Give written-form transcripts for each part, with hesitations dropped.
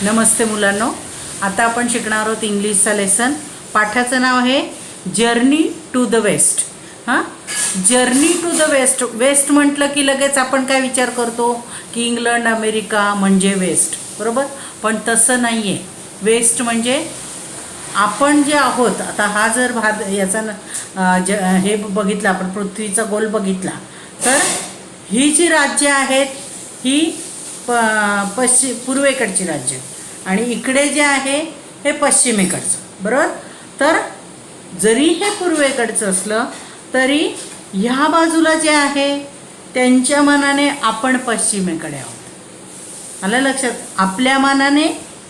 नमस्ते मुलांनो, आता आपण शिकणार आहोत इंग्लिशचा लेसन. पाठाचं नाव आहे journey to the west. Journey to the west. West म्हटलं की लगेच आपण काय विचार करतो की इंग्लंड अमेरिका म्हणजे वेस्ट, बरोबर? पण तसं नाही आहे. वेस्ट म्हणजे आपण जे आहोत. आता हा जर याचा हे बघितलं, आपण पृथ्वीचा गोल बघितला, तर ही जी राज्य आहेत ही पूर्वेकडची राज्य आणि इकडे जे आहे हे पश्चिमेकडचं, बरोबर? तर जरी हे पूर्वेकडचं असलं तरी ह्या बाजूला जे आहे त्यांच्या मनाने आपण पश्चिमेकडे आहोत. आलं लक्षात? आपल्या मनाने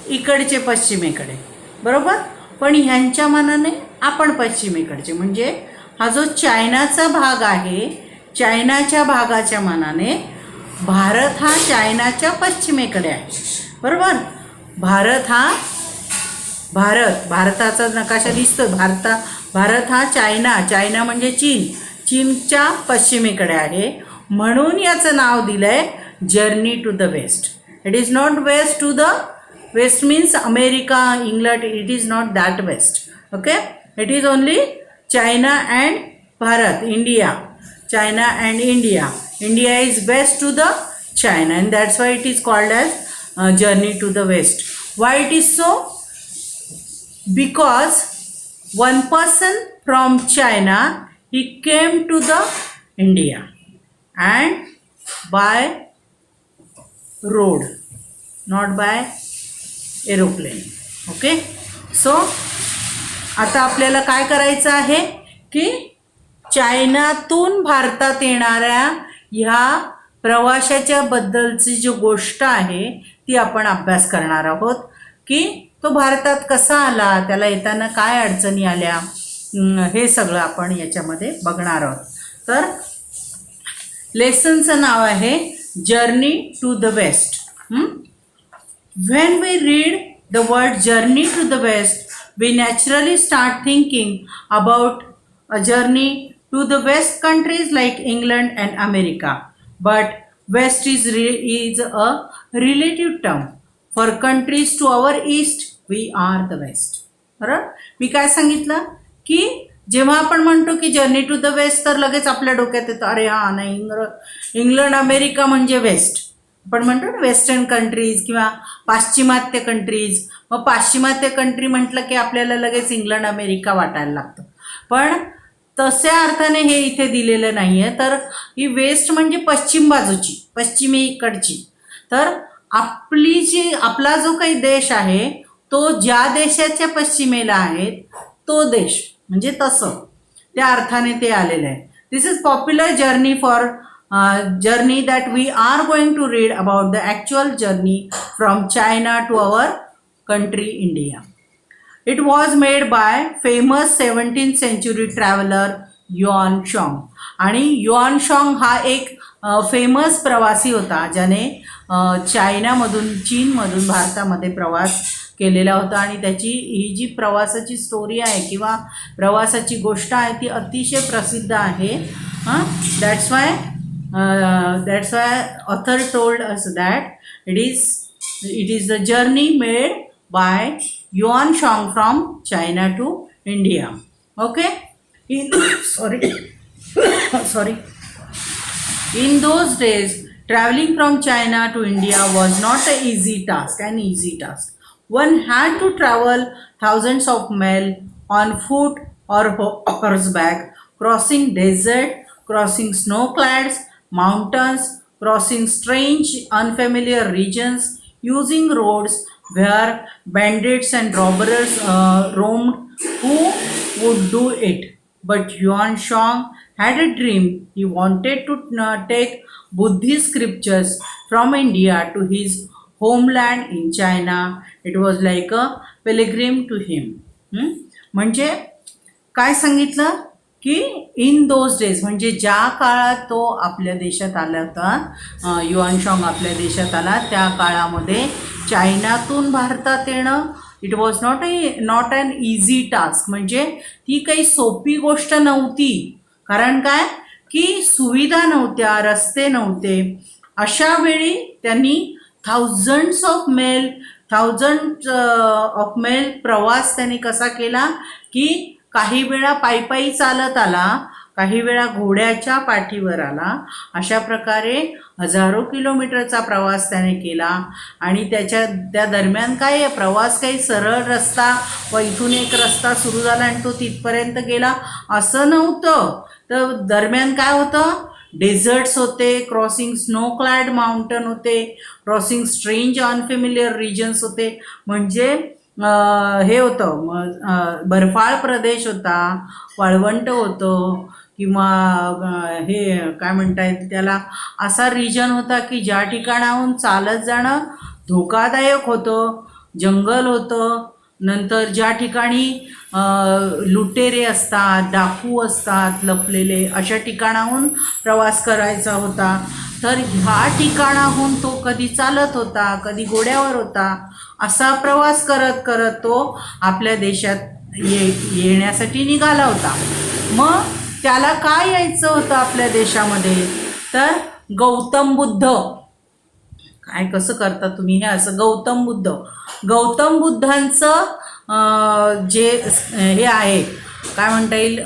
इकडचे पश्चिमेकडे, बरोबर? पण ह्यांच्या मनाने आपण पश्चिमेकडचे. म्हणजे हा जो चायनाचा भाग आहे, चायनाच्या भागाच्या मनाने भारत हा चायनाच्या पश्चिमेकडे आहे, बरोबर? भारताचा नकाशा दिसतो. भारत हा चायना म्हणजे चीनच्या पश्चिमेकडे आहे. म्हणून याचं नाव दिलं आहे journey to the west. It is not west to the west means America, England. It is not that west. Okay, it is only China and Bharat, India. China and India. India is west to the China, and that's why it is called as journey to the west. Why it is so? Because one person from China, he came to the India and by road, not by aeroplane. Okay, so आता आपल्याला काय करायचं आहे की चायनातून भारतात येणाऱ्या ह्या प्रवाशाच्या बद्दलची जी गोष्ट आहे ती आपण अभ्यास करणार आहोत. की तो भारतात कसा आला, त्याला येताना काय अडचणी आल्या, हे सगळं आपण याच्यामध्ये बघणार आहोत. तर लेसनचं नाव आहे journey to the west. When we read the word journey to the west, we naturally start thinking about a journey to the west countries like England and America. But west is a relative term. For countries to our east, we are the west. बरोबर? मी काय सांगितलं की जेव्हा आपण म्हणतो की journey to the waste, तर लगेच आपल्या डोक्यात येतं अरे हा नाही, इंग्लंड अमेरिका म्हणजे वेस्ट. आपण म्हणतो ना वेस्टर्न कंट्रीज किंवा पाश्चिमात्य कंट्रीज. मग पाश्चिमात्य कंट्री म्हटलं की आपल्याला लगेच इंग्लंड अमेरिका वाटायला लागतं. पण तशा अर्थाने हे इथे दिलेलं नाही आहे. तर ही वेस्ट म्हणजे पश्चिम बाजूची, पश्चिमेकडची. तर आपला जो काही देश आहे तो ज्या देशाच्या पश्चिमेला आहे तो देश, म्हणजे तसं त्या अर्थाने ते आलेलं आहे. This is popular journey for journey that we are going to read about the actual journey from China to our country India. It was made by famous 17th century traveler Xuanzang. आणि yuan शॉंग हा एक famous प्रवासी होता ज्याने चायनामधून, चीनमधून भारतामध्ये प्रवास केलेला होता. आणि त्याची ही जी प्रवासाची स्टोरी आहे किंवा प्रवासाची गोष्ट आहे ती अतिशय प्रसिद्ध आहे. That's why author told us that it is the journey made by Xuanzang from China to India. Okay, sorry. In those days, traveling from China to India was not an easy task. One had to travel thousands of miles on foot or horseback, crossing desert, crossing snow-clad mountains, crossing strange, unfamiliar regions, using roads where bandits and robbers roamed. Who would do it? But Yuan Shang had a dream. He wanted to take Buddhist scriptures from India to his homeland in China. It was like a pilgrim to him. म्हणजे काय सांगितलं की in those days, म्हणजे ज्या काळात तो आपल्या देशात आला होता, युआन शॉंग आपल्या देशात आला, त्या काळामध्ये चायनातून भारतात येणं it was not an easy task. म्हणजे ती काही सोपी गोष्ट नव्हती. कारण काय की सुविधा नव्हत्या, रस्ते नव्हते. अशा वेळी त्यांनी थाउजंड्स ऑफ मैल 1000 ऑफ मैल प्रवास त्याने कसा केला की काही वेळा पायी पायी चालत आला, काही वेळा घोड्याच्या पाठीवर आला. अशा प्रकारे हजारो किलोमीटरचा प्रवास त्याने केला. आणि त्या दरम्यान काय प्रवास काही सरळ रस्ता व इथून एक रस्ता सुरू झाला आणि तो तिथपर्यंत गेला असं नव्हतं. तर दरम्यान काय होतं, डेझर्ट्स होते, क्रॉसिंग स्नो क्लॅड माउंटन होते, क्रॉसिंग स्ट्रेंज अनफेमिलियर रिजन्स होते. म्हणजे हे होतं, बर्फाळ प्रदेश होता, वाळवंट होतं, किंवा हे काय म्हणता येईल त्याला, असा रिजन होता की ज्या ठिकाणाहून चालत जाणं धोकादायक होतं, जंगल होतं. नंतर ज्या ठिकाणी लुटेरे असतात, डाकू असतात लपलेले, अशा ठिकाणाहून प्रवास करायचा होता. तर ह्या ठिकाणाहून तो कधी चालत होता, कधी घोड्यावर होता. असा प्रवास करत करत तो आपल्या देशात येण्यासाठी निघाला होता. मग त्याला काय यायचं होतं आपल्या देशामध्ये, तर गौतम बुद्ध. काय कसं करता तुम्ही हे असं, गौतम बुद्धांचं जे हे आहे काय म्हणता येईल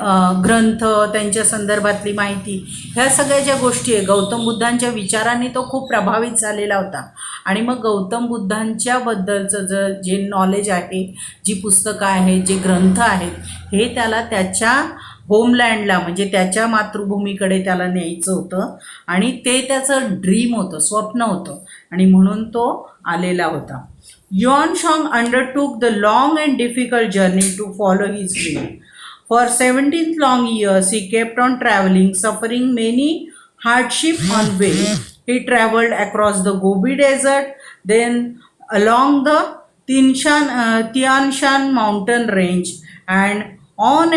ग्रंथ, त्यांच्या संदर्भातली माहिती, ह्या सगळ्या ज्या गोष्टी आहे, गौतम बुद्धांच्या विचारांनी तो खूप प्रभावित झालेला होता. आणि मग गौतम बुद्धांच्या बद्दलचं जे नॉलेज आहे, जी पुस्तकं आहेत, जे ग्रंथ आहेत, हे त्याला त्याच्या होमलँडला म्हणजे त्याच्या मातृभूमीकडे त्याला न्यायचं होतं. आणि ते त्याचं ड्रीम होतं, स्वप्न होतं, आणि म्हणून तो आलेला होता. Xuanzang undertook the long and difficult journey to follow his dream. For 17 long years, he kept on traveling, suffering many hardships on way. He traveled across the Gobi Desert, then along the Tian Shan mountain range, and on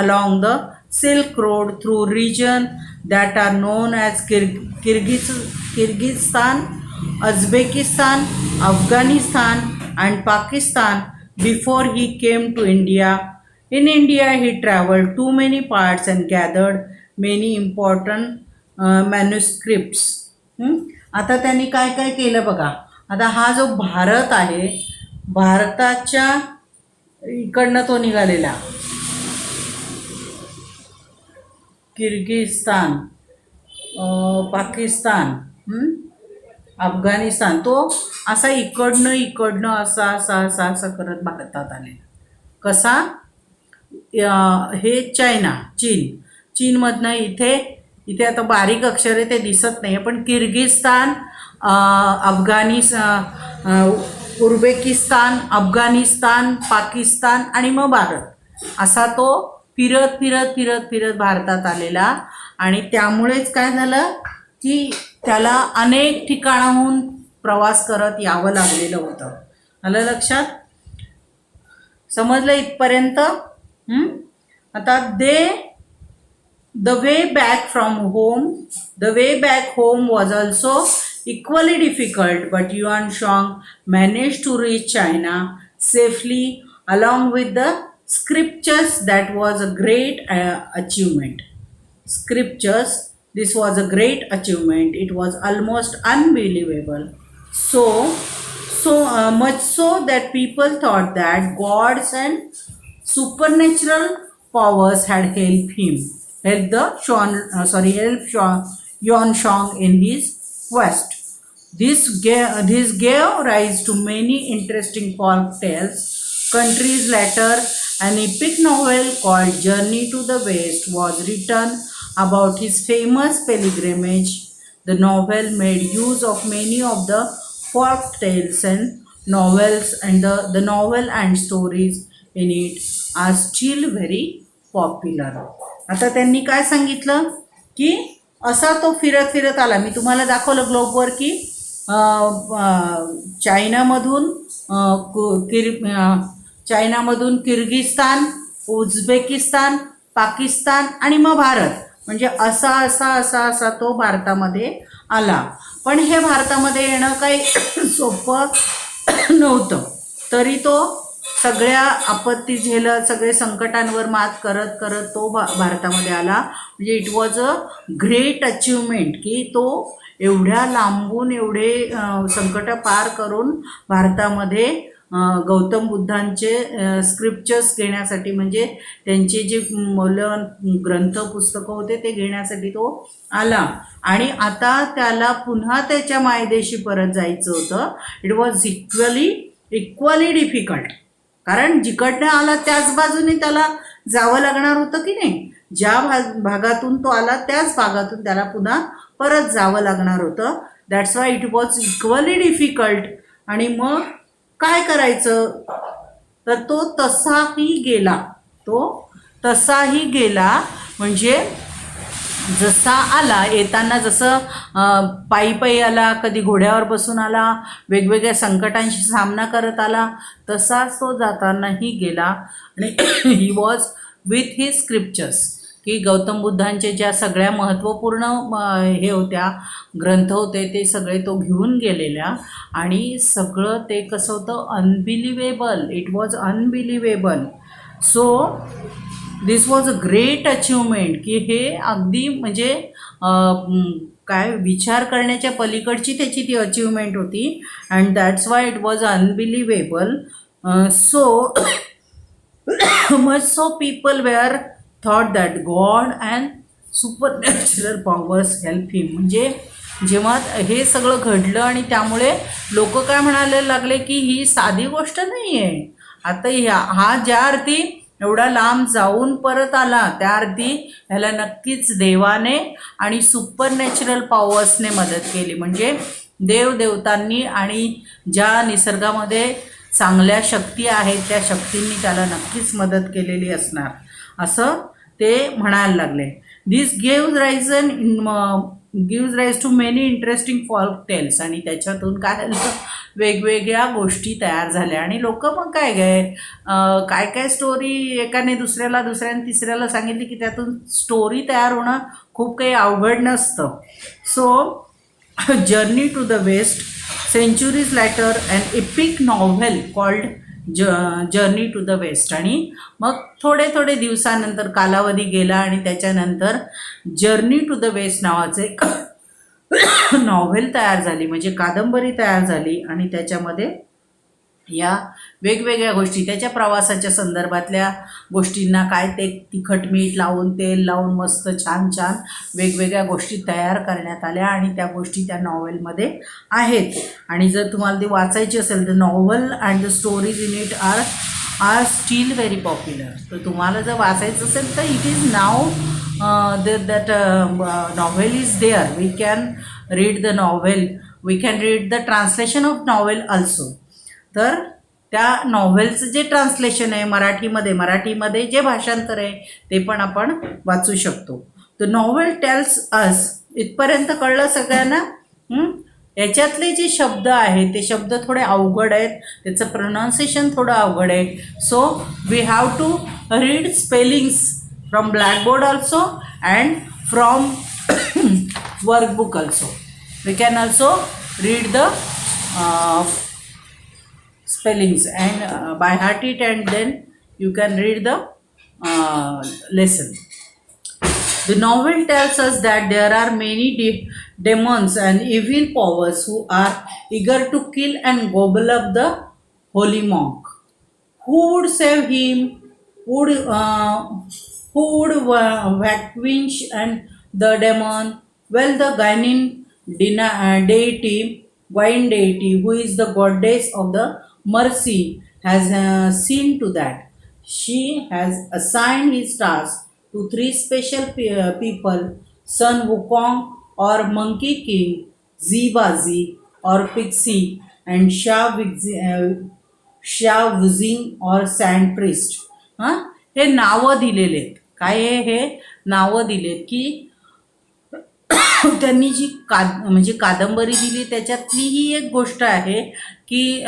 along the Silk Road through regions that are known as Kyrgyzstan, Uzbekistan, Afghanistan, and Pakistan before he came to India. In India, he traveled too many parts and gathered many important manuscripts. आता त्यांनी काय काय केलं बघा. आता हा जो भारत आहे, भारताच्या इकडनं तो निघालेला, किर्गिस्तान, पाकिस्तान, अफगाणिस्तान, तो असा इकडनं असा करत भारतात आले. कसा, हे चीनमधनं इथे आता बारीक अक्षर आहे ते दिसत नाही, पण किर्गिस्तान, उझबेकिस्तान, अफगाणिस्तान, पाकिस्तान आणि मग भारत, असा तो फिरत भारतात आलेला. आणि त्यामुळेच काय झालं की त्याला अनेक ठिकाणाहून प्रवास करत यावं लागलेलं होतं. आलं लक्षात, समजलं इथपर्यंत? आता the way back home was also equally difficult, but Yuan Shang managed to reach China safely along with the scriptures. That was a great achievement. This was a great achievement. It was almost unbelievable. So much so that people thought that gods and supernatural powers had helped Yuan Shang in his quest. This gave rise to many interesting folk tales. Countries later, an epic novel called Journey to the West was written about his famous pilgrimage. The novel made use of many of the folk tales and novels, and the novel and stories in it are still very popular. आता त्यांनी काय सांगितलं की असा तो फिरत आला. मी तुम्हाला दाखवलं ग्लोबवर की चायनामधून किर्गिस्तान, उझबेकिस्तान, पाकिस्तान आणि मग भारत, म्हणजे असा तो भारतामध्ये आला. पण हे भारतामध्ये येणं काही सोपं नव्हतं. तरी तो सगळ्या आपत्ती झेलत, सगळे संकटांवर मात करत तो भारतामध्ये आला. म्हणजे it was a great achievement की तो एवढ्या लांबून एवढे संकट पार करून भारतामध्ये गौतम बुद्धांचे स्क्रिप्चर्स घेण्यासाठी, म्हणजे त्यांचे जे मौल्यवान ग्रंथ पुस्तकं होते ते घेण्यासाठी तो आला. आणि आता त्याला पुन्हा त्याच्या मायदेशी परत जायचं होतं. इट वॉज इक्वली डिफिकल्ट, कारण जिकडनं आला त्याच बाजूने त्याला जावं लागणार होतं की नाही. ज्या भागातून तो आला त्याच भागातून त्याला पुन्हा परत जावं लागणार होतं. That's why it was equally difficult. आणि मग काय करायचं, तर तो तसाही गेला. म्हणजे जसा आला, येताना जसं पायी आला, कधी घोड्यावर बसून आला, वेगवेगळ्या संकटांशी सामना करत आला, तसाच तो जातानाही गेला. आणि he was with his scriptures, की गौतम बुद्धांचे ज्या सगळ्या महत्त्वपूर्ण हे होत्या ग्रंथ होते ते सगळे तो घेऊन गेलेल्या. आणि सगळं ते कसं होतं, unbelievable. It was unbelievable. So this was a great achievement, की हे अगदी म्हणजे काय विचार करण्याच्या पलीकडची त्याची ती अचिव्हमेंट होती. And that's why it was unbelievable. So much so people were thought that god and supernatural powers help him. म्हणजे जेव्हा हे सगळं घडलं आणि त्यामुळे लोक काय म्हणायला लागले की ही साधी गोष्ट नाही आहे. आता हा ज्या अर्थी एवढा लांब जाऊन परत आला, त्या अर्थी ह्याला नक्कीच देवाने आणि सुपरनॅचरल पॉवर्सने मदत केली. म्हणजे देवदेवतांनी आणि ज्या निसर्गामध्ये चांगल्या शक्ती आहेत त्या शक्तींनी त्याला नक्कीच मदत केलेली असणार, असं ते म्हणायला लागले. This gives rise to many interesting folk tales. आणि त्याच्यातून काय झालं, वेगवेगळ्या गोष्टी तयार झाल्या. आणि लोक मग काय स्टोरी एकाने दुसऱ्याने तिसऱ्याला सांगितली की त्यातून स्टोरी तयार होणं खूप काही अवघड नसतं. So journey to the west, centuries later an epic novel called journey to the west. आणि मग थोडे दिवसानंतर कालावधी गेला आणि त्याच्यानंतर जर्नी टू द वेस्ट नावाचे एक नॉव्हेल तयार झाली, म्हणजे कादंबरी तयार झाली. आणि त्याच्यामध्ये या वेगवेगळ्या गोष्टी, त्याच्या प्रवासाच्या संदर्भातल्या गोष्टींना काय ते तिखट मीठ लावून तेल लावून मस्त छान वेगवेगळ्या गोष्टी तयार करण्यात आल्या. आणि त्या गोष्टी त्या नॉव्हेलमध्ये आहेत. आणि जर तुम्हाला ती वाचायची असेल तर novel and the stories in it are still very popular. तर तुम्हाला जर वाचायचं असेल तर it is now that novel is there. We can read the novel. We can read the translation of novel also. तर त्या नॉव्हेलचं जे ट्रान्सलेशन आहे मराठीमध्ये जे भाषांतर आहे ते पण आपण वाचू शकतो. द नॉव्हेल टेल्स अस, इथपर्यंत कळलं सगळ्यांना. याच्यातले जे शब्द आहेत ते शब्द थोडे अवघड आहेत, त्याचं प्रोनाऊन्सिएशन थोडं अवघड आहे. So we have to read spellings from blackboard also and from workbook also. We can also read the spellings and by heart it, and then you can read the lesson. The novel tells us that there are many demons and evil powers who are eager to kill and gobble up the holy monk. Who would save him? Who would vanquish and the demon? Well, the Gainin deity, who is the goddess of the mercy, has seen to that. She has assigned his task to 3 special people: Sun Wukong or Monkey King, Zibazi or Pixie, and Sha Wuzing or Sand Priest. हे नावं दिलेले आहेत. काय हे नावं दिलेत की त्यांनी जी म्हणजे कादंबरी दिली त्याच्यातली ही एक गोष्ट आहे की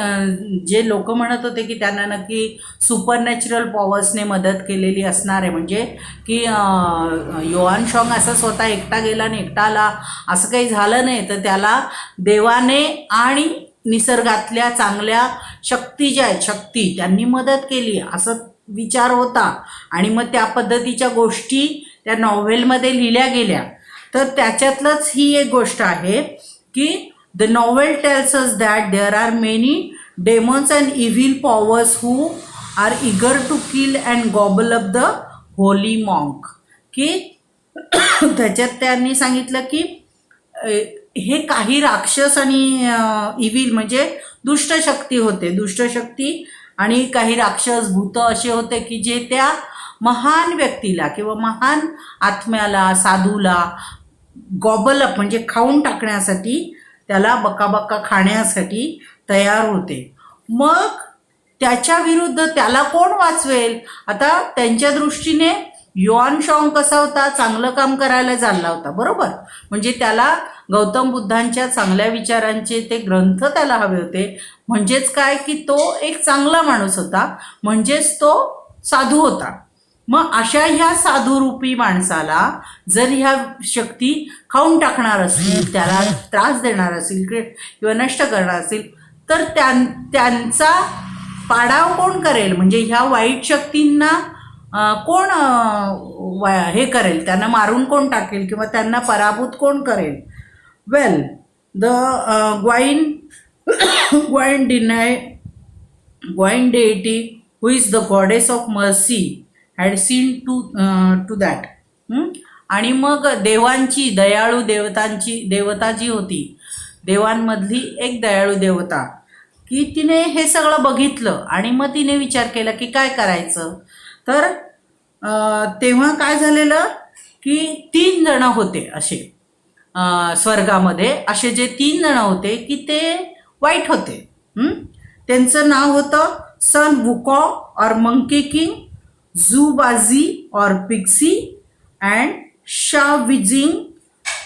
जे लोक म्हणत होते की त्यांना नक्की सुपरनॅचरल पॉवर्सने मदत केलेली असणार आहे, म्हणजे की युआन शॉंग असा स्वतः एकटा गेला आणि एकटा आला असं काही झालं नाही, तर त्याला देवाने आणि निसर्गातल्या चांगल्या शक्ती ज्या आहेत शक्ती त्यांनी मदत केली असं विचार होता. आणि मग त्या पद्धतीच्या गोष्टी त्या नॉव्हेलमध्ये लिहिल्या गेल्या. तर त्याच्यातलंच ही एक गोष्ट आहे की the novel tells us that there are many demons and evil powers who are eager to kill and gobble up the holy monk. की त्याच्यात त्यांनी सांगितलं की हे काही राक्षस आणि इव्हिल म्हणजे दुष्टशक्ती होते, दुष्टशक्ती आणि काही राक्षस भूत असे होते की जे त्या महान व्यक्तीला किंवा महान आत्म्याला, साधूला गॉबलअप म्हणजे खाऊन टाकण्यासाठी, त्याला बकाबका खाण्यासाठी तयार होते. मग त्याच्या विरुद्ध त्याला कोण वाचवेल? आता त्यांच्या दृष्टीने युआन शॉंग कसा होता, चांगलं काम करायला चालला होता, बरोबर. म्हणजे त्याला गौतम बुद्धांच्या चांगल्या विचारांचे ते ग्रंथ त्याला हवे होते. म्हणजेच काय की तो एक चांगला माणूस होता, म्हणजेच तो साधू होता. मग अशा ह्या साधूरूपी माणसाला जर ह्या शक्ती खाऊन टाकणार असतील, त्याला त्रास देणार असेल किंवा नष्ट करणार असेल, तर त्यांचा पाडाव कोण करेल? म्हणजे ह्या वाईट शक्तींना कोण हे करेल, त्यांना मारून कोण टाकेल किंवा त्यांना पराभूत कोण करेल? वेल, the Gwain deity, who is the goddess of mercy, had seen to that. आणि मग देवांची, दयाळू देवता जी होती, देवांमधली एक दयाळू देवता, की तिने हे सगळं बघितलं आणि मग तिने विचार केला की काय करायचं. तर तेव्हा काय झालेलं की 3 जण होते असे स्वर्गामध्ये. असे जे 3 जण होते की ते वाईट होते. त्यांचं नाव होतं सन वुकॉ और मंकी किंग, झूबाजी और पिक्सी अँड शाविजिंग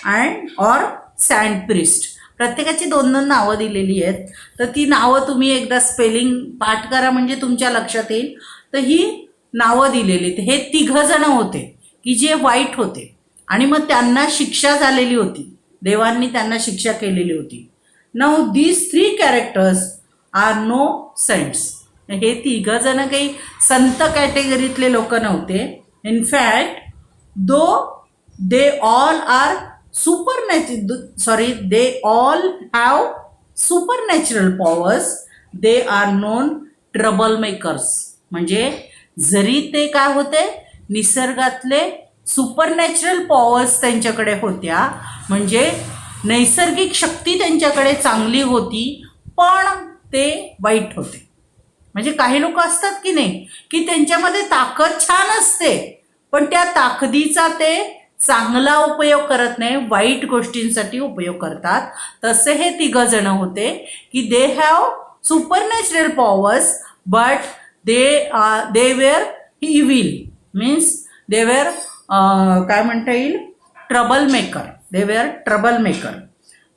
अँड और सँड प्रिस्ट. प्रत्येकाची 2-2 नावं दिलेली आहेत. तर ती नावं तुम्ही एकदा स्पेलिंग पाठ करा म्हणजे तुमच्या लक्षात येईल. तर ही नावं दिलेली. हे 3 जण होते की जे वाईट होते आणि मग त्यांना शिक्षा झालेली होती, देवांनी त्यांना शिक्षा केलेली होती. Now these 3 characters are no saints. हे 3 जण काही संत कॅटेगरीतले लोक नव्हते. In fact though they all are they all have supernatural powers, they are known troublemakers. म्हणजे जरी ते काय होते, निसर्गातले सुपरनॅचरल पॉवर्स त्यांच्याकडे होत्या, म्हणजे नैसर्गिक शक्ती त्यांच्याकडे चांगली होती, पण ते वाईट होते. म्हणजे काही लोक असतात की नाही की त्यांच्यामध्ये ताकद छान असते, पण त्या ताकदीचा ते चांगला उपयोग करत नाही, वाईट गोष्टींसाठी उपयोग करतात. तसे हे 3 जण होते की they have supernatural powers but they were evil, means they were काय म्हणता येईल, trouble maker. They were trouble maker.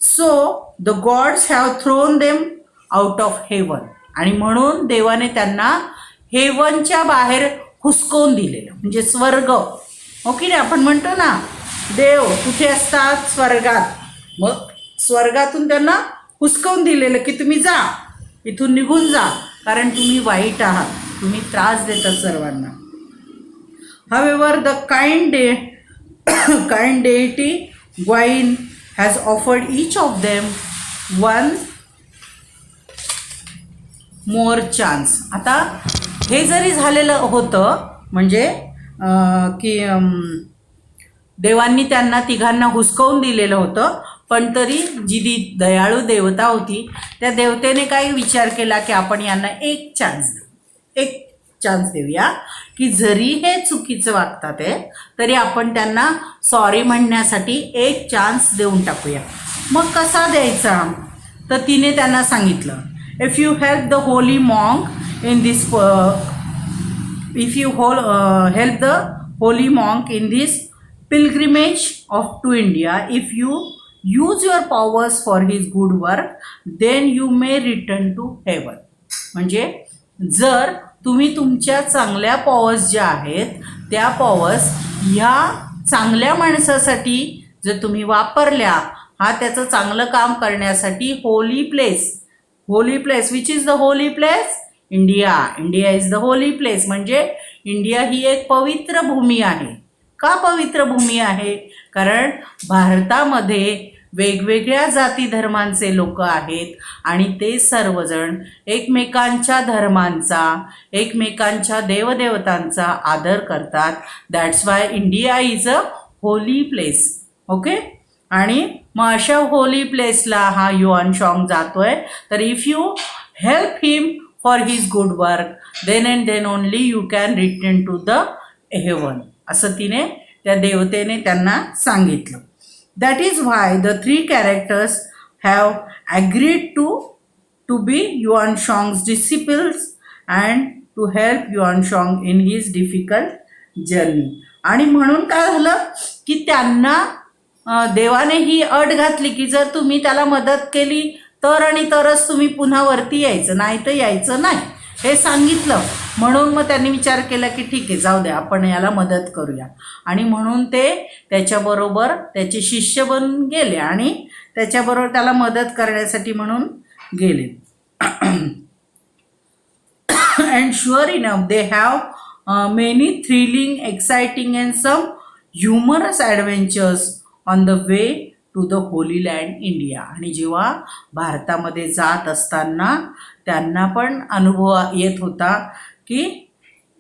So the gods have thrown them out of heaven. आणि म्हणून देवाने त्यांना हेवनच्या बाहेर हुसकवून दिलेलं, म्हणजे स्वर्ग. ओके ना, आपण म्हणतो ना देव कुठे असतात, स्वर्गात. मग स्वर्गातून त्यांना हुसकवून दिलेलं की तुम्ही जा, इथून निघून जा, कारण तुम्ही वाईट आहात, तुम्ही त्रास देतात सर्वांना. However, the kind deity Gwain has offered each of them one more chance. आता हे जरी झालेलं होतं, म्हणजे की देवांनी त्यांना 3 हुसकवून दिलेलं होतं, पण तरी जी दयाळू देवता होती त्या देवतेने काय विचार केला की आपण यांना एक चान्स देऊया, की जरी हे चुकीचं वागतात आहे तरी आपण त्यांना सॉरी म्हणण्यासाठी एक चान्स देऊन टाकूया. मग कसा द्यायचा? तर तिने त्यांना सांगितलं, if you help the holy monk in this help the holy monk in this pilgrimage to India, if you use your powers for his good work, then you may return to heaven. म्हणजे जर तुम्ही तुमच्या चांगल्या powers ज्या आहेत त्या powers ह्या चांगल्या माणसासाठी जर तुम्ही वापरल्या, हा त्याचं चांगलं काम करण्यासाठी, holy place which is the holy place, India is the holy place. म्हणजे इंडिया ही एक पवित्र भूमी आहे. का पवित्र भूमी आहे? कारण भारतामध्ये वेगवेगळ्या जाती धर्मांचे लोक आहेत आणि ते सर्वजण एकमेकांच्या धर्मांचा, एकमेकांच्या देवदेवतांचा आदर करतात. That's why India is a holy place. Okay. आणि मग अशा होली प्लेसला हा युआन शॉंग जातोय. तर if you help him for his good work then and then only you can return to the heaven, असं तिने त्या देवतेने त्यांना सांगितलं. That is why the 3 characters have agreed to be Yuan Shang's disciples and to help Yuan Shang in his difficult journey. आणि म्हणून काय झालं की त्यांना देवाने ही अट घातली की जर तुम्ही त्याला मदत केली तर आणि तरच तुम्ही पुन्हा वरती यायचं, नाही तर यायचं नाही, हे सांगितलं. म्हणून मग त्यांनी विचार केला की ठीक आहे, जाऊ द्या, आपण याला मदत करूया. आणि म्हणून ते त्याच्याबरोबर त्याचे शिष्य बनून गेले आणि त्याच्याबरोबर त्याला मदत करण्यासाठी म्हणून गेले. And sure enough they have many thrilling, exciting and some humorous adventures on the way to the holy land India. आणि जेव्हा भारतामध्ये जात असताना त्यांना पण अनुभव येत होता की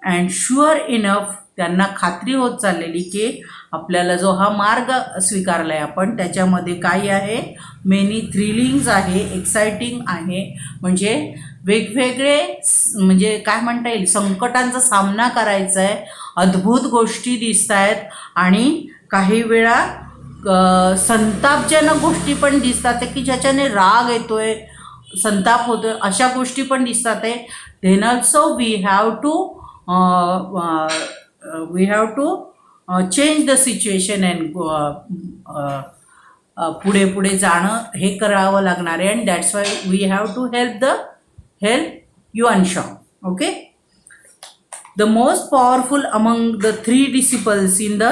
अँड शुअर इनफ त्यांना खात्री होत चाललेली की आपल्याला जो हा मार्ग स्वीकारला आहे आपण त्याच्यामध्ये काय आहे, मेनी थ्रिलिंग्स आहे, एक्साइटिंग आहे, म्हणजे वेगवेगळे म्हणजे काय म्हणता येईल संकटांचा सामना करायचा आहे, अद्भुत गोष्टी दिसत आहेत आणि काही वेळा संतापजनक गोष्टी पण दिसतात की ज्याच्याने राग येतोय, संताप होतोय, अशा गोष्टी पण दिसतात आहे. Then also we have to change the situation and पुढे जाणं हे करावं लागणार आहे. And that's why we have to help Yuan Shang. Okay. The most powerful among the 3 disciples in the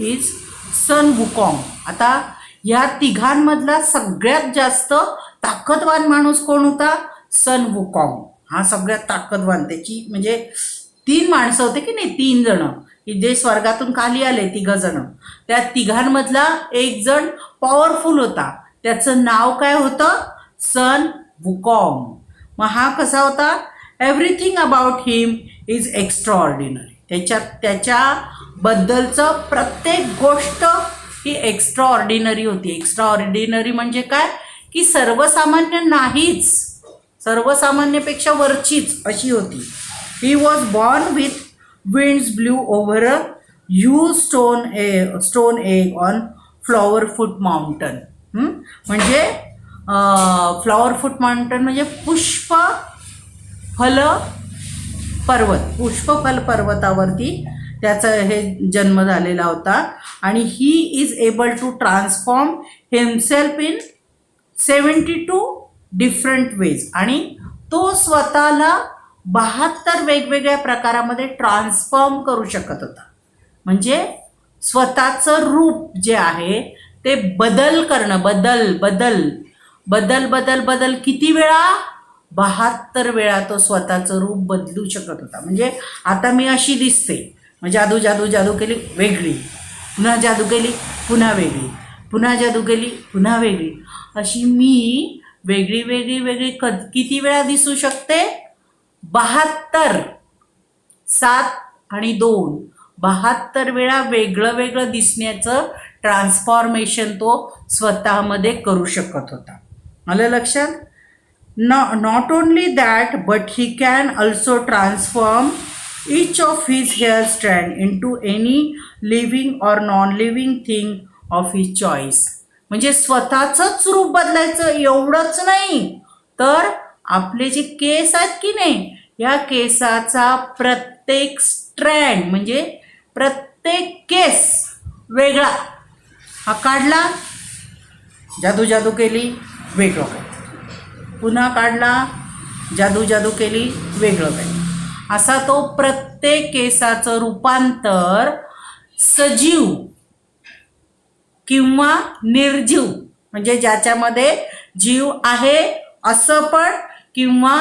is Sun Wukong. आता या तिघांमधला सगळ्यात जास्त ताकदवान माणूस कोण होता? सन वुकॉंग. हा सगळ्यात ताकदवान, त्याची म्हणजे 3 माणसं होते की नाही, 3 जण की जे स्वर्गातून खाली आले, 3 जण. त्या तिघांमधला एक जण पॉवरफुल होता, त्याचं नाव काय होतं? सन वुकॉंग. मग हा कसा होता? Everything about him is extraordinary. त्याच्याबद्दलचं प्रत्येक गोष्ट ही एक्स्ट्राऑर्डिनरी होती. एक्स्ट्राऑर्डिनरी म्हणजे काय की सर्वसामान्य नाहीच, सर्वसामान्यपेक्षा वरचीच अशी होती. He was born with winds blew over a huge stone egg on Flower Fruit Mountain. म्हणजे फ्लॉवरफूट माउंटन म्हणजे पुष्पफल पर्वतावरती त्याचा हे जन्म झालेला होता. आणि he is able to transform himself in 72 different ways. आणि तो स्वतःला 72 वेगवेगळ्या प्रकारामध्ये ट्रान्सफॉर्म करू शकत होता. म्हणजे स्वतःचं रूप जे आहे ते बदल करणं, बदल किती वेळा? 72 वेळा तो स्वतःचं रूप बदलू शकत होता. म्हणजे आता मी अशी दिसते, मग जादू केली वेगळी, पुन्हा जादू केली पुन्हा वेगळी, पुन्हा जादू केली पुन्हा वेगळी, अशी मी वेगळी किती वेळा दिसू शकते? 72. 7 आणि 2 72 वेळा वेगळं दिसण्याचं ट्रान्सफॉर्मेशन तो स्वतःमध्ये करू शकत होता. आलं लक्षात? Not only that, but he can also transform each of his hair strand into any living or non-living thing of his choice. म्हणजे स्वतःचंच रूप बदलायचं एवढंच नाही, तर आपले जे केस आहेत की नाही, या केसाचा प्रत्येक स्ट्रँड म्हणजे प्रत्येक केस वेगळा. हा काढला, जादू केली, वेगळं काही, पुन्हा काढला, जादू केली, वेगळं काही, असा तो प्रत्येक केसाचं रूपांतर सजीव किंवा निर्जीव म्हणजे ज्याच्यामध्ये जीव आहे असं पण किंवा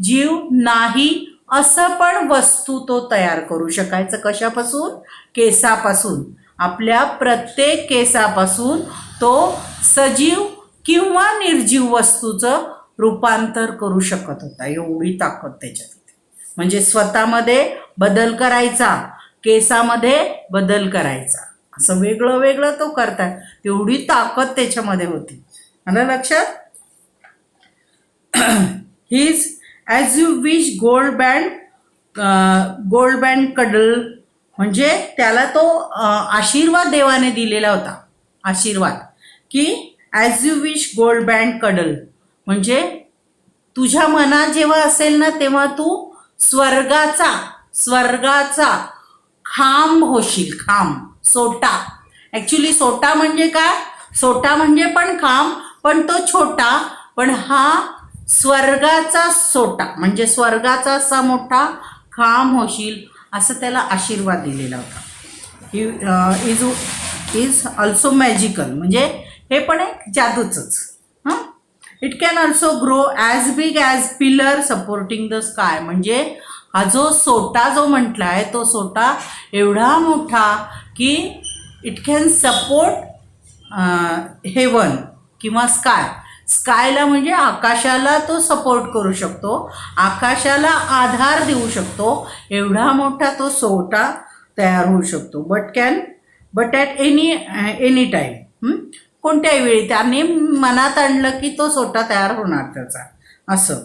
जीव नाही असं पण वस्तू तो तयार करू शकायचं. कशापासून? केसापासून. आपल्या प्रत्येक केसापासून तो सजीव किंवा निर्जीव वस्तूचं रूपांतर करू शकत होता. एवढी ताकद त्याच्यात. म्हणजे स्वतःमध्ये बदल करायचा, केसामध्ये बदल करायचा, असं वेगळं वेगळं तो करतात. तेवढी ताकद त्याच्यामध्ये होती. आलं लक्षात? His as you wish gold band cuddle, म्हणजे त्याला तो आशीर्वाद देवाने दिलेला होता. आशीर्वाद की as you wish gold band cuddle, म्हणजे तुझ्या मनात जेव्हा असेल ना तेव्हा तू स्वर्गाचा खांब होशील. खांब, सोटा. ॲक्च्युली सोटा म्हणजे काय? सोटा म्हणजे पण खांब, पण तो छोटा. पण हा स्वर्गाचा सोटा, म्हणजे स्वर्गाचा असा मोठा खांब होशील, असं त्याला आशीर्वाद दिलेला होता. इज ऑल्सो मॅजिकल, म्हणजे हे पण एक जादूचंच. हां, it can also grow as big as pillar supporting the sky, म्हणजे हा जो सोटा जो म्हटला आहे तो सोटा एवढा मोठा की इट कॅन सपोर्ट हेवन किंवा स्कायला म्हणजे आकाशाला तो सपोर्ट करू शकतो, आकाशाला आधार देऊ शकतो. एवढा मोठा तो सोटा तयार होऊ शकतो. बट ॲट एनी टाईम, कोणत्याही वेळी त्याने मनात आणलं की तो सोटा तयार होणार त्याचा. असं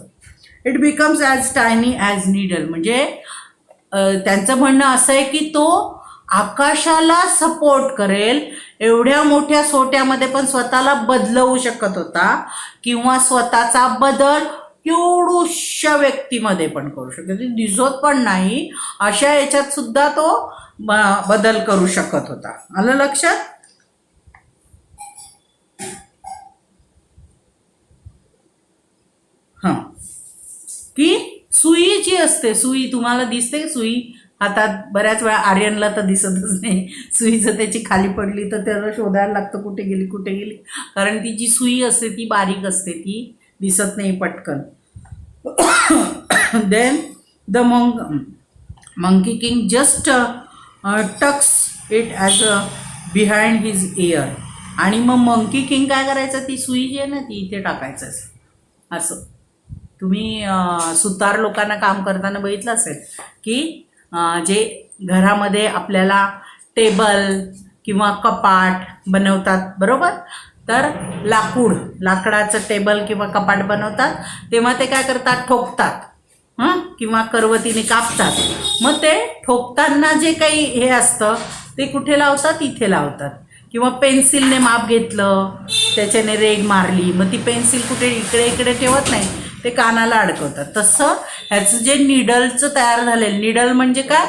it becomes as tiny as needle, म्हणजे त्यांचं म्हणणं असं आहे की तो आकाशाला सपोर्ट करेल एवढ्या मोठ्या सोट्यामध्ये, पण स्वतःला बदलवू शकत होता किंवा स्वतःचा बदल एवढूशा व्यक्तीमध्ये पण करू शकतो. दिसत पण नाही अशा याच्यात सुद्धा तो बदल करू शकत होता. आलं लक्षात? हां, की सुई जी असते, सुई तुम्हाला दिसते? सुई हातात बऱ्याच वेळा आर्यनला तर दिसतच नाही. सुई जर त्याची खाली पडली तर त्याला शोधायला लागतं कुठे गेली, कारण ती जी सुई असते ती बारीक असते, ती दिसत नाही पटकन. Then the monkey king just tucks it as behind his ear, आणि मग मंकी किंग काय करायचं, ती सुई जी आहे ना ती इथे टाकायचं असं. तुम्ही सुतार लोकांना काम करताना बघितलं असेल की जे घरामध्ये आपल्याला टेबल किंवा कपाट बनवतात, बरोबर? तर लाकडाचं टेबल किंवा कपाट बनवतात तेव्हा ते काय करतात, ठोकतात, किंवा करवतीने कापतात. मग ते ठोकताना जे काही हे असतं ते कुठे लावतात? इथे लावतात. किंवा पेन्सिलने माप घेतलं, त्याच्याने रेग मारली, मग ती पेन्सिल कुठे इकडे ठेवत नाही, ते कानाला अडकवतात. तसं ह्याचं जे निडलचं तयार झालेलं, निडल म्हणजे काय?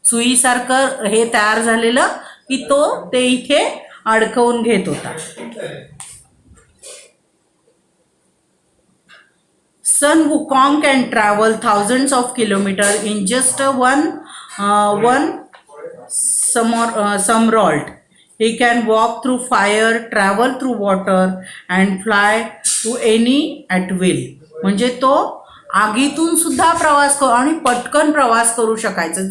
सुईसारखं हे तयार झालेलं की तो ते इथे अडकवून घेत होता. Sun Wukong can travel thousands of kilometers in just one somersault. He can walk through fire, travel through water and fly to any at will. म्हणजे तो आगीतून सुद्धा प्रवास करू आणि पटकन प्रवास करू शकायचा.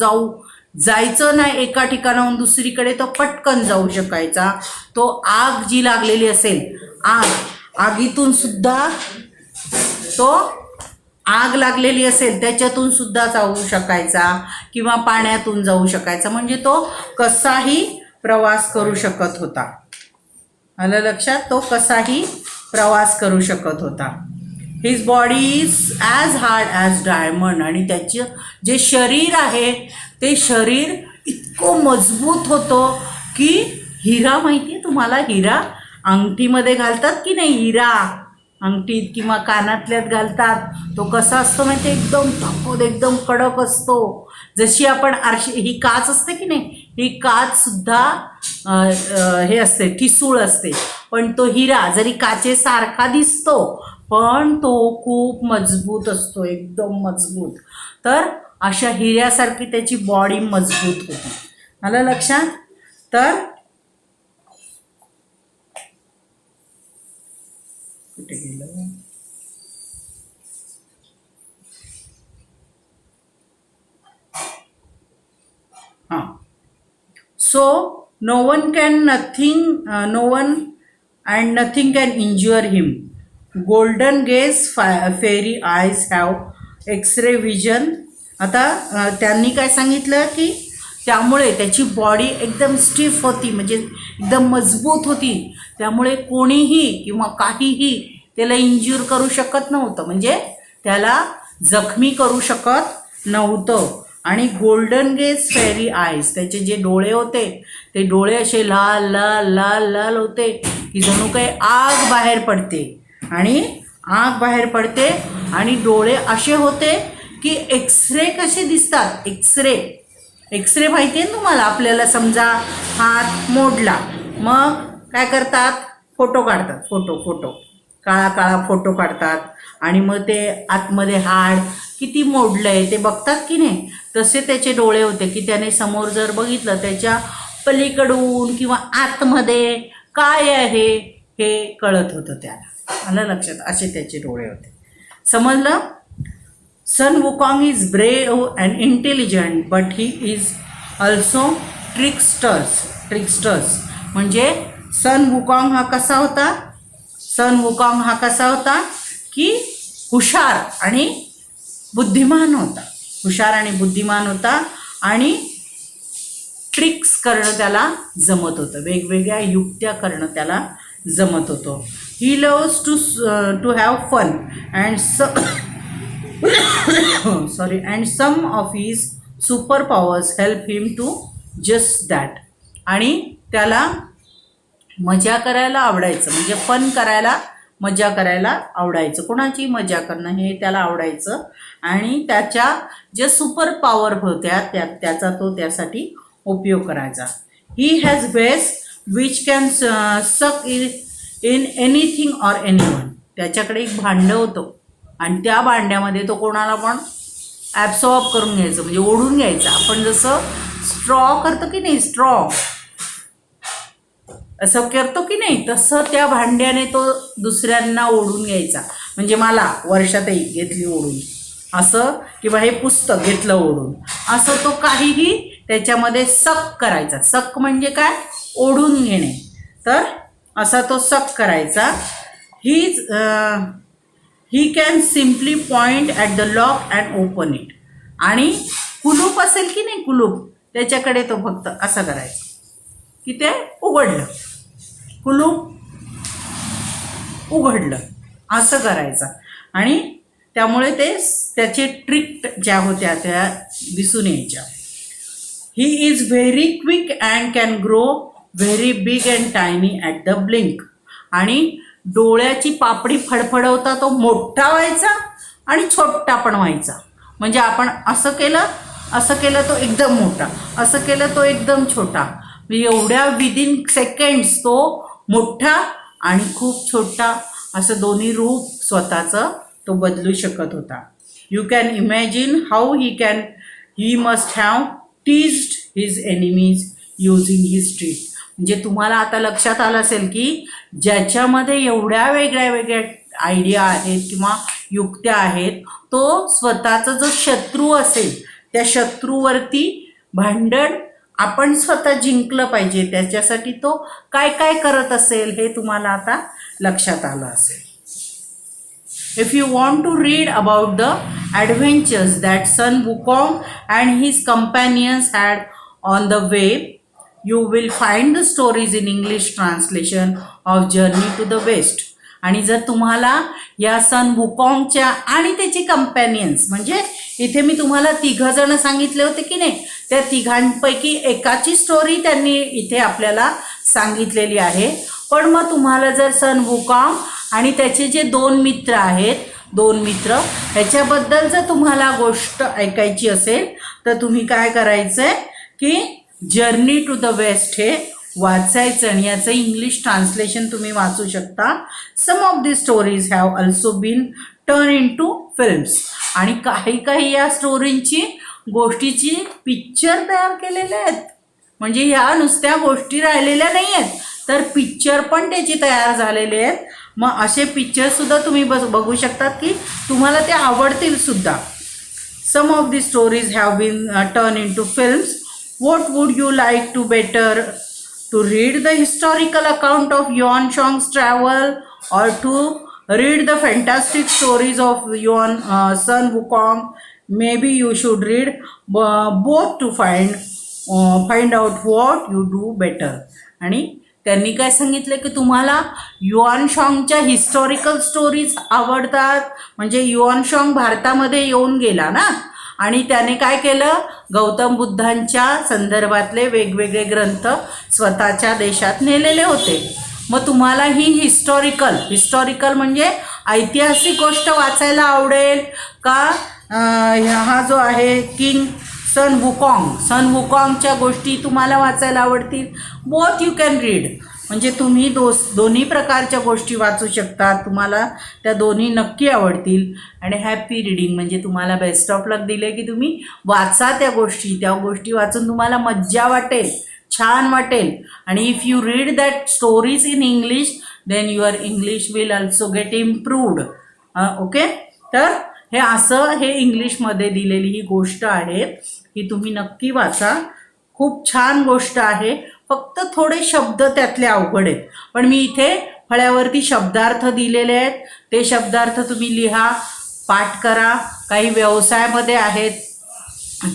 जायचं नाही एका ठिकाणाहून दुसरीकडे, तो पटकन जाऊ शकायचा. तो आग जी लागलेली असेल, आगीतून सुद्धा तो आग लागलेली असेल त्याच्यातून सुद्धा जाऊ शकायचा किंवा पाण्यातून जाऊ शकायचा. म्हणजे तो कसाही प्रवास करू शकत होता. आलं लक्षात? तो कसाही प्रवास करू शकत होता. His body is as hard as diamond, आणि त्याचं जे शरीर आहे ते शरीर इतकं मजबूत होतं की हिरा, माहिती आहे तुम्हाला? हिरा अंगठीमध्ये घालतात की नाही, हिरा अंगठीत किंवा कानातल्यात घालतात, तो कसा असतो माहिती आहे? एकदम ताकद, एकदम कडक असतो. जशी आपण ही काच असते की नाही, ही काच सुद्धा हे असते, ठिसूळ असते, पण तो हिरा जरी काचेसारखा दिसतो पण तो खूप मजबूत असतो, एकदम मजबूत. तर अशा हिऱ्यासारखी त्याची बॉडी मजबूत होती. आलं लक्षात? तर कुठे गेलं? हां, So no one can nothing, no one and nothing can injure him. Golden gaze, fairy eyes have X-ray vision. आता त्यांनी काय सांगितलं की त्यामुळे त्याची बॉडी एकदम स्टिफ होती, म्हणजे एकदम मजबूत होती, त्यामुळे कोणीही किंवा काहीही त्याला इंज्युर करू शकत नव्हतं, म्हणजे त्याला जखमी करू शकत नव्हतं. आणि गोल्डन गेज फेरी आईज, त्याचे जे डोळे होते ते डोळे असे लाल लाल लाल लाल होते की जणू काही आग बाहेर पडते, आणि आग बाहेर पडते आणि डोळे असे होते की एक्सरे कसे दिसतात. एक्सरे माहिती आहे तुम्हाला. आपल्याला समजा हात मोडला, मग काय करतात, फोटो काढतात. फोटो काळा काळा फोटो काढतात आणि मग ते आतमध्ये हाड किती मोडलं आहे ते बघतात की नाही. तसे त्याचे डोळे होते की त्याने समोर जर बघितलं त्याच्या पलीकडून किंवा आतमध्ये काय आहे हे कळत होतं त्याला. आलं लक्षात. असे त्याचे डोळे होते. समजलं. Sun Wukong is brave and intelligent but he is also tricksters. म्हणजे सन वुकॉंग हा कसा होता, की हुशार आणि बुद्धिमान होता आणि ट्रिक्स करणं त्याला जमत होतं, वेगवेगळ्या युक्त्या करणं त्याला जमत होतं. He loves to have fun and some of his super powers help him to just that. आणि त्याला मजा करायला आवडायचं, म्हणजे फन करायला, मजा करायला आवडायचं. कोणाची मजा करणं हे त्याला आवडायचं. आणि त्याच्या ज्या सुपर पॉवर होत्या त्याचा तो त्यासाठी उपयोग करायचा. ही हॅज वेस विच कॅन सक इन एनिथिंग ऑर एनीवन. त्याच्याकडे एक भांडं होतं आणि त्या भांड्यामध्ये तो कोणाला पण ॲब्सॉर्ब करून घ्यायचं, म्हणजे ओढून घ्यायचं. आपण जसं स्ट्रॉ करतो की नाही, स्ट्रॉ असं करतो की नाही, तसं त्या भांड्याने तो दुसऱ्यांना ओढून घ्यायचा. म्हणजे मला वर्षातही घेतली ओढून, असं, किंवा हे पुस्तक घेतलं ओढून, असं तो काहीही त्याच्यामध्ये सक करायचा. सक म्हणजे काय, ओढून घेणे. तर असा तो सक करायचा. He can simply point at the lock and open it. आणि कुलूप असेल की नाही, कुलूप, त्याच्याकडे तो फक्त असं करायचं की ते उघडलं, कुलूप उघडलं, असं करायचं. आणि त्यामुळे त्याचे ट्रिक ज्या होत्या त्या दिसून यायच्या. He is very quick and can grow very big and tiny at the blink. आणि डोळ्याची पापडी फडफडवता तो मोठा व्हायचा आणि छोटा पण व्हायचा. म्हणजे आपण असं केलं तो एकदम मोठा, असं केलं तो एकदम छोटा. एवढ्या विदिन सेकंड्स तो मोठा आणि खूप छोटा असं दोन्ही रूप स्वतःचं तो बदलू शकत होता. You can imagine how he must have teased his enemies using his trick. म्हणजे तुम्हाला आता लक्षात आलं असेल की ज्याच्यामध्ये एवढ्या वेगळ्या आयडिया आहेत किंवा युक्त्या आहेत, तो स्वतःचा जो शत्रू असेल त्या शत्रूवरती भांडण आपण स्वतः जिंकलं पाहिजे, त्याच्यासाठी तो काय काय करत असेल हे तुम्हाला आता लक्षात आलं असेल. If you want to read about the adventures that Sun Wukong and his companions had on the way, you will find the stories in English translation of Journey to the West. आणि जर तुम्हाला या सन वुकॉंगच्या आणि त्याचे कंपॅनियन्स, म्हणजे इथे मी तुम्हाला 3 जण सांगितले होते की नाही, त्या 3 एकाची स्टोरी त्यांनी इथे आपल्याला सांगितलेली आहे. पण मग तुम्हाला जर सन वुकॉंग आणि त्याचे जे 2 मित्र आहेत, 2 मित्र, ह्याच्याबद्दल जर तुम्हाला गोष्ट ऐकायची असेल तर तुम्ही काय करायचं आहे की जर्नी टू द वेस्ट हे वाचायचं आणि याचं इंग्लिश ट्रान्सलेशन तुम्ही वाचू शकता. Some of the stories have also been turn into films. आणि काही या स्टोरींची गोष्टीची पिक्चर तयार केलेले आहेत. म्हणजे ह्या नुसत्या गोष्टी राहिलेल्या नाही आहेत, तर पिक्चर पण त्याची तयार झालेले आहेत. मग असे पिक्चरसुद्धा तुम्ही बघू शकतात की तुम्हाला ते आवडतील सुद्धा. Some of the stories have been turn into films. What would you like to better? To read the historical account of Yuan Shang's travel, or to read the fantastic stories of Sun Wukong? Maybe you should read both to find out what you do better. आणि त्यांनी काय सांगितलं की तुम्हाला yuan शॉंगच्या historical stories आवडतात, म्हणजे yuan शॉंग भारतामध्ये येऊन गेला ना, आणि त्याने काय केलं, गौतम बुद्धांच्या संदर्भातले वेगवेगळे ग्रंथ स्वतःच्या देशात नेलेले होते. मग तुम्हाला ही हिस्टॉरिकल म्हणजे ऐतिहासिक गोष्ट वाचायला आवडेल का, हा जो आहे किंग सन वुकॉंगच्या गोष्टी तुम्हाला वाचायला आवडतील? Both you can read. म्हणजे तुम्ही दोन्ही प्रकारच्या गोष्टी वाचू शकता, तुम्हाला त्या दोन्ही नक्की आवडतील. आणि हॅपी रीडिंग म्हणजे तुम्हाला बेस्ट ऑफ लक दिले की तुम्ही वाचा त्या गोष्टी वाचून तुम्हाला मज्जा वाटेल, छान वाटेल. आणि if you read that stories in English then your English will also get improved. Okay, तर हे इंग्लिशमध्ये दिलेली ही गोष्ट आहे, ही तुम्ही नक्की वाचा. खूप छान गोष्ट आहे. फक्त थोडे शब्द त्यातले अवघड आहेत, पण मी इथे फळ्यावरती शब्दार्थ दिलेले आहेत. ते शब्दार्थ तुम्ही लिहा, पाठ करा. काही व्यवसायामध्ये आहेत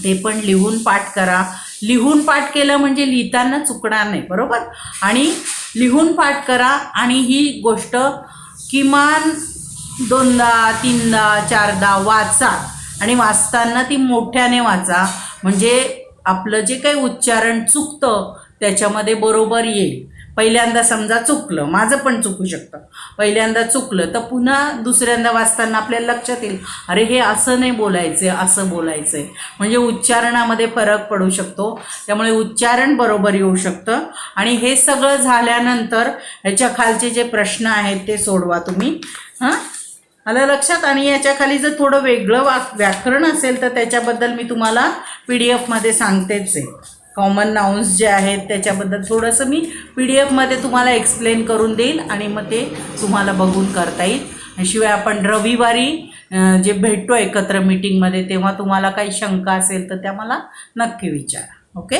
ते पण लिहून पाठ करा. लिहून पाठ केलं म्हणजे लिहिताना चुकणार नाही, बरोबर. आणि लिहून पाठ करा. आणि ही गोष्ट किमान 2दा 3दा 4दा वाचा. आणि वाचताना ती मोठ्याने वाचा, म्हणजे आपलं जे काही उच्चारण चुकतं त्याच्यामध्ये बरोबर येईल. पहिल्यांदा समजा चुकलं, माझं पण चुकू शकतं, पहिल्यांदा चुकलं तर पुन्हा दुसऱ्यांदा वाचताना आपल्याला लक्षात येईल, अरे हे असं नाही बोलायचं, असं बोलायचं आहे. म्हणजे उच्चारणामध्ये फरक पडू शकतो, त्यामुळे उच्चारण बरोबर येऊ शकतं. आणि हे सगळं झाल्यानंतर ह्याच्या खालचे जे प्रश्न आहेत ते सोडवा तुम्ही. आलं लक्षात. आणि याच्या खाली जर थोडं वेगळं व्याकरण असेल तर त्याच्याबद्दल मी तुम्हाला PDF मध्ये सांगतेच आहे. कॉमन नाउन्स जे आहेत त्याच्याबद्दल थोडंसं मी PDF मध्ये तुम्हाला एक्सप्लेन करून देईल, आणि मग ते तुम्हाला बघून करता येईल. शिवाय आपण रविवारी जे भेटतो एकत्र मीटिंगमध्ये, तेव्हा तुम्हाला काही शंका असेल तर त्या मला नक्की विचारा. ओके.